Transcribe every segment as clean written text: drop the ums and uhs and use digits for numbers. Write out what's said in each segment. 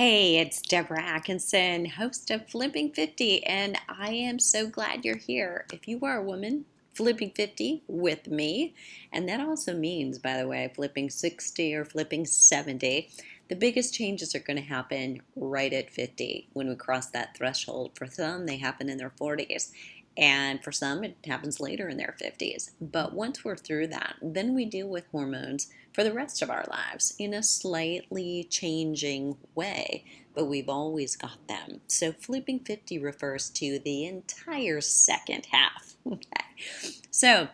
Hey, it's Deborah Atkinson, host of Flipping 50, and I am so glad you're here. If you are a woman, flipping 50 with me, and that also means, by the way, flipping 60 or flipping 70, the biggest changes are going to happen right at 50 when we cross that threshold. For some, they happen in their 40s, and for some, it happens later in their 50s. But once we're through that, then we deal with hormones for the rest of our lives in a slightly changing way, but we've always got them. So flipping 50 refers to the entire second half. Okay. So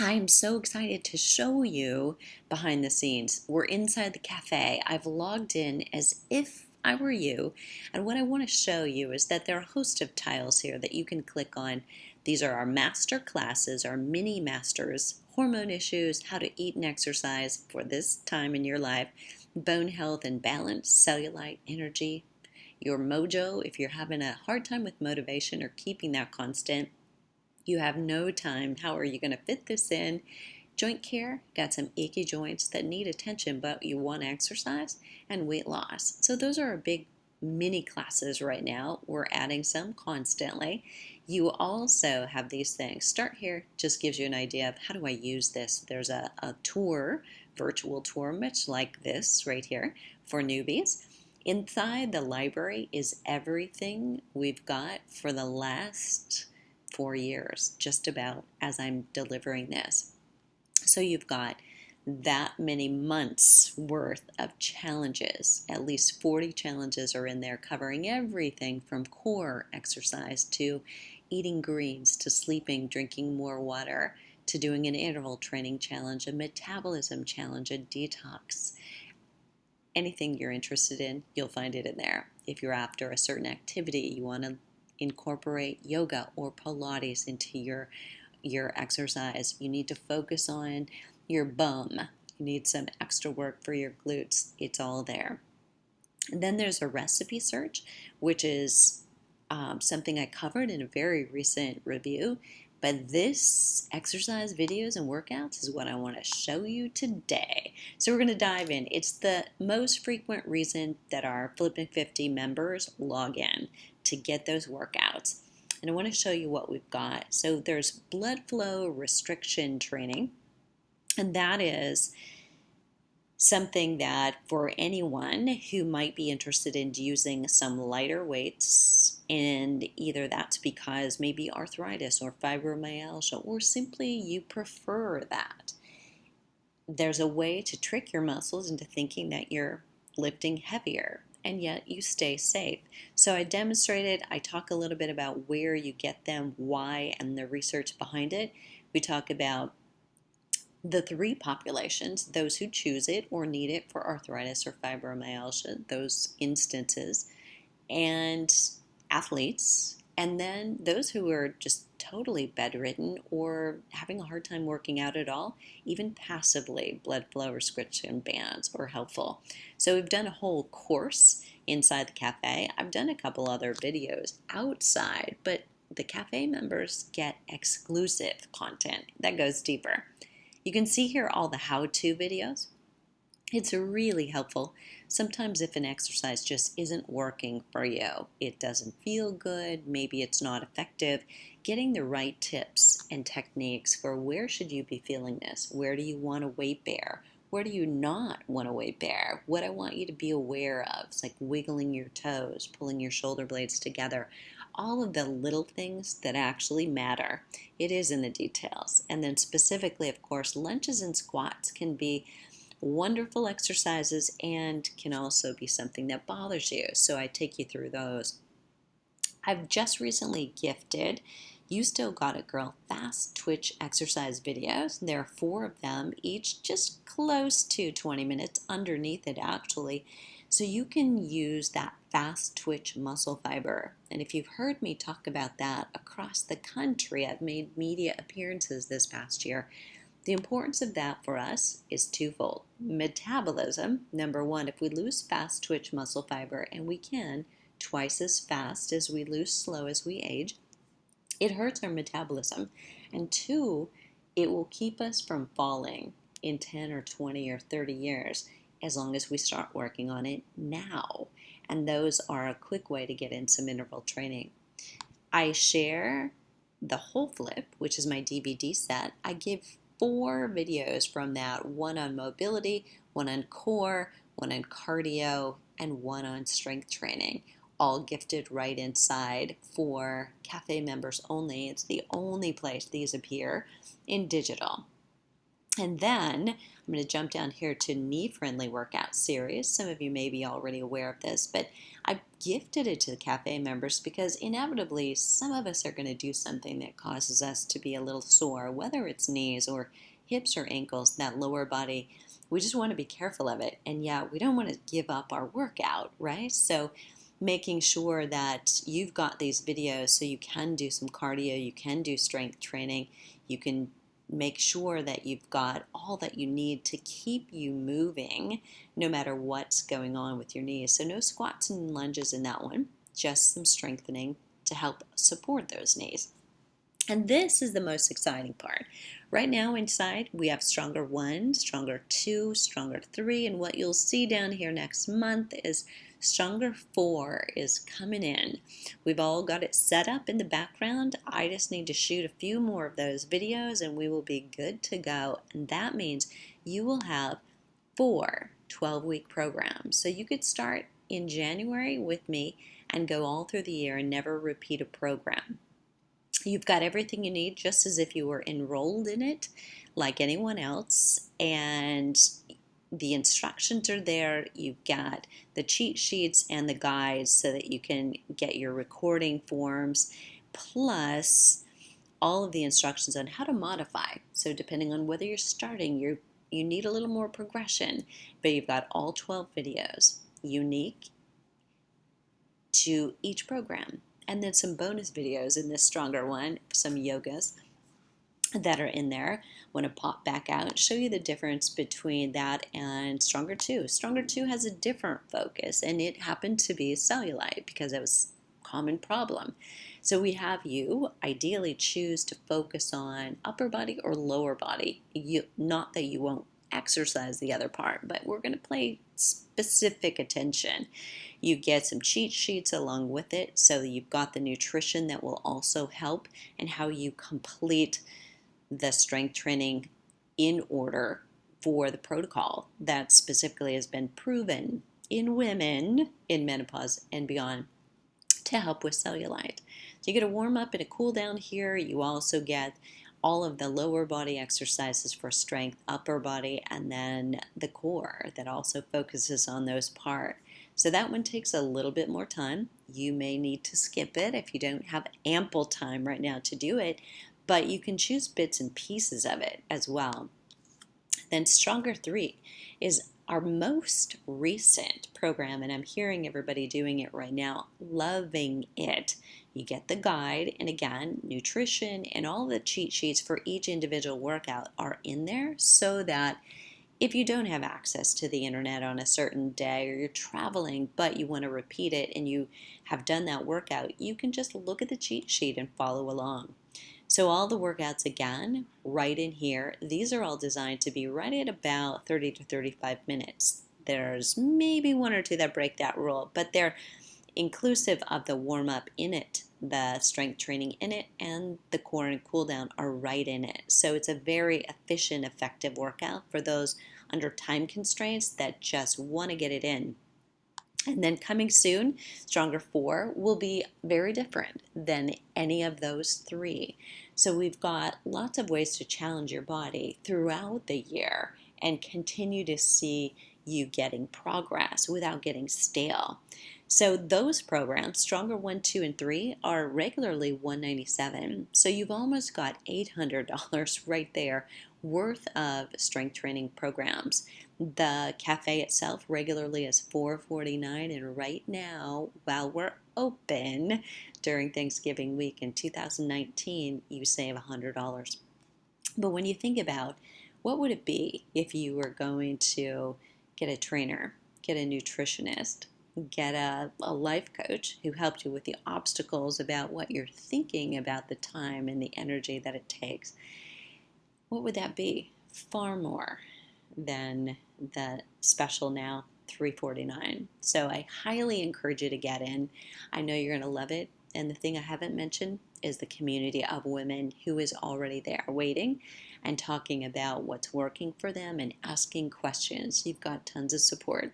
I'm so excited to show you behind the scenes. We're inside the cafe. I've logged in as if I were you. And what I want to show you is that there are a host of tiles here that you can click on. These are our master classes, our mini masters, hormone issues, how to eat and exercise for this time in your life, bone health and balance, cellulite, energy, your mojo, if you're having a hard time with motivation or keeping that constant, you have no time. How are you going to fit this in? Joint care, got some achy joints that need attention, but you want to exercise, and weight loss. So those are our big mini classes right now. We're adding some constantly. You also have these things. Start here just gives you an idea of how do I use this. There's a tour, virtual tour, much like this right here for newbies. Inside the library is everything we've got for the last 4 years, just about, as I'm delivering this. So you've got that many months worth of challenges. At least 40 challenges are in there covering everything from core exercise to eating greens to sleeping, drinking more water, to doing an interval training challenge, a metabolism challenge, a detox. Anything you're interested in, you'll find it in there. If you're after a certain activity, you want to incorporate yoga or Pilates into your exercise. You need to focus on your bum. You need some extra work for your glutes. It's all there. And then there's a recipe search, which is something I covered in a very recent review. But this exercise videos and workouts is what I want to show you today. So we're going to dive in. It's the most frequent reason that our Flipping 50 members log in to get those workouts. And I want to show you what we've got. So there's blood flow restriction training, and that is something that for anyone who might be interested in using some lighter weights, and either that's because maybe arthritis or fibromyalgia, or simply you prefer that. There's a way to trick your muscles into thinking that you're lifting heavier, and yet you stay safe. So I demonstrated, I talk a little bit about where you get them, why, and the research behind it. We talk about the three populations, those who choose it or need it for arthritis or fibromyalgia, those instances, and athletes, and then those who are just totally bedridden or having a hard time working out at all, even passively, blood flow restriction bands are helpful. So we've done a whole course inside the cafe. I've done a couple other videos outside, but the cafe members get exclusive content that goes deeper. You can see here all the how-to videos. It's really helpful. Sometimes if an exercise just isn't working for you, it doesn't feel good, maybe it's not effective, getting the right tips and techniques for where should you be feeling this? Where do you want to weight bear? Where do you not want to weight bear? What I want you to be aware of is like wiggling your toes, pulling your shoulder blades together. All of the little things that actually matter. It is in the details. And then specifically, of course, lunges and squats can be wonderful exercises and can also be something that bothers you. So I take you through those. I've just recently gifted You Still Got It Girl fast twitch exercise videos. There are 4 of them, each just close to 20 minutes underneath it actually. So you can use that fast twitch muscle fiber. And if you've heard me talk about that across the country, I've made media appearances this past year. The importance of that for us is twofold. Metabolism, number one, if we lose fast twitch muscle fiber, and we can twice as fast as we lose slow as we age, it hurts our metabolism. And 2, it will keep us from falling in 10 or 20 or 30 years as long as we start working on it now. and those are a quick way to get in some interval training. I share the whole flip, which is my DVD set. I give 4 videos from that, one on mobility, one on core, one on cardio, and one on strength training, all gifted right inside for Cafe members only. It's the only place these appear in digital. And then I'm going to jump down here to knee-friendly workout series. Some of you may be already aware of this, but I gifted it to the Cafe members because inevitably some of us are going to do something that causes us to be a little sore, whether it's knees or hips or ankles, that lower body. We just want to be careful of it. And yeah, we don't want to give up our workout, right? So making sure that you've got these videos so you can do some cardio, you can do strength training, you can make sure that you've got all that you need to keep you moving no matter what's going on with your knees. So no squats and lunges in that one, just some strengthening to help support those knees. And this is the most exciting part. Right now inside we have Stronger 1, Stronger 2, Stronger 3, and what you'll see down here next month is Stronger 4 is coming in. We've all got it set up in the background. I just need to shoot a few more of those videos and we will be good to go. And that means you will have 4 12-week programs. So you could start in January with me and go all through the year and never repeat a program. You've got everything you need just as if you were enrolled in it like anyone else, and the instructions are there. You've got the cheat sheets and the guides so that you can get your recording forms, plus all of the instructions on how to modify. So depending on whether you're starting, you need a little more progression, but you've got all 12 videos unique to each program. And then some bonus videos in this Stronger one, some yogas that are in there. I want to pop back out and show you the difference between that and Stronger 2. Stronger 2 has a different focus, and it happened to be cellulite because it was a common problem. So we have you ideally choose to focus on upper body or lower body. Not that you won't exercise the other part, but we're going to pay specific attention. You get some cheat sheets along with it, so that you've got the nutrition that will also help, and how you complete the strength training in order for the protocol that specifically has been proven in women in menopause and beyond to help with cellulite. So you get a warm up and a cool down here. You also get all of the lower body exercises for strength, upper body, and then the core that also focuses on those parts. So that one takes a little bit more time. You may need to skip it if you don't have ample time right now to do it, but you can choose bits and pieces of it as well. Then Stronger 3 is our most recent program, and I'm hearing everybody doing it right now, loving it. You get the guide, and again, nutrition and all the cheat sheets for each individual workout are in there, so that if you don't have access to the internet on a certain day, or you're traveling but you want to repeat it and you have done that workout, you can just look at the cheat sheet and follow along. So all the workouts, again, right in here, these are all designed to be right at about 30 to 35 minutes. There's maybe 1 or 2 that break that rule, but they're inclusive of the warm-up in it, the strength training in it, and the core and cool down are right in it. So it's a very efficient, effective workout for those under time constraints that just want to get it in. And then coming soon, Stronger 4 will be very different than any of those 3. So we've got lots of ways to challenge your body throughout the year and continue to see you getting progress without getting stale. So those programs, Stronger 1, 2, and 3, are regularly $197. So you've almost got $800 right there worth of strength training programs. The cafe itself regularly is $449, and right now, while we're open during Thanksgiving week in 2019, you save $100. But when you think about what would it be if you were going to get a trainer, get a nutritionist, get a life coach who helped you with the obstacles about what you're thinking about the time and the energy that it takes, what would that be? Far more than the special now $349. So I highly encourage you to get in. I know you're going to love it. And the thing I haven't mentioned is the community of women who is already there waiting and talking about what's working for them and asking questions. You've got tons of support.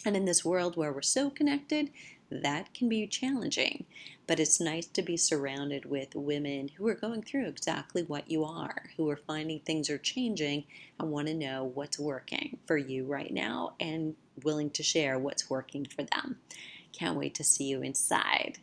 And in this world where we're so connected, that can be challenging. But it's nice to be surrounded with women who are going through exactly what you are, who are finding things are changing and want to know what's working for you right now and willing to share what's working for them. Can't wait to see you inside.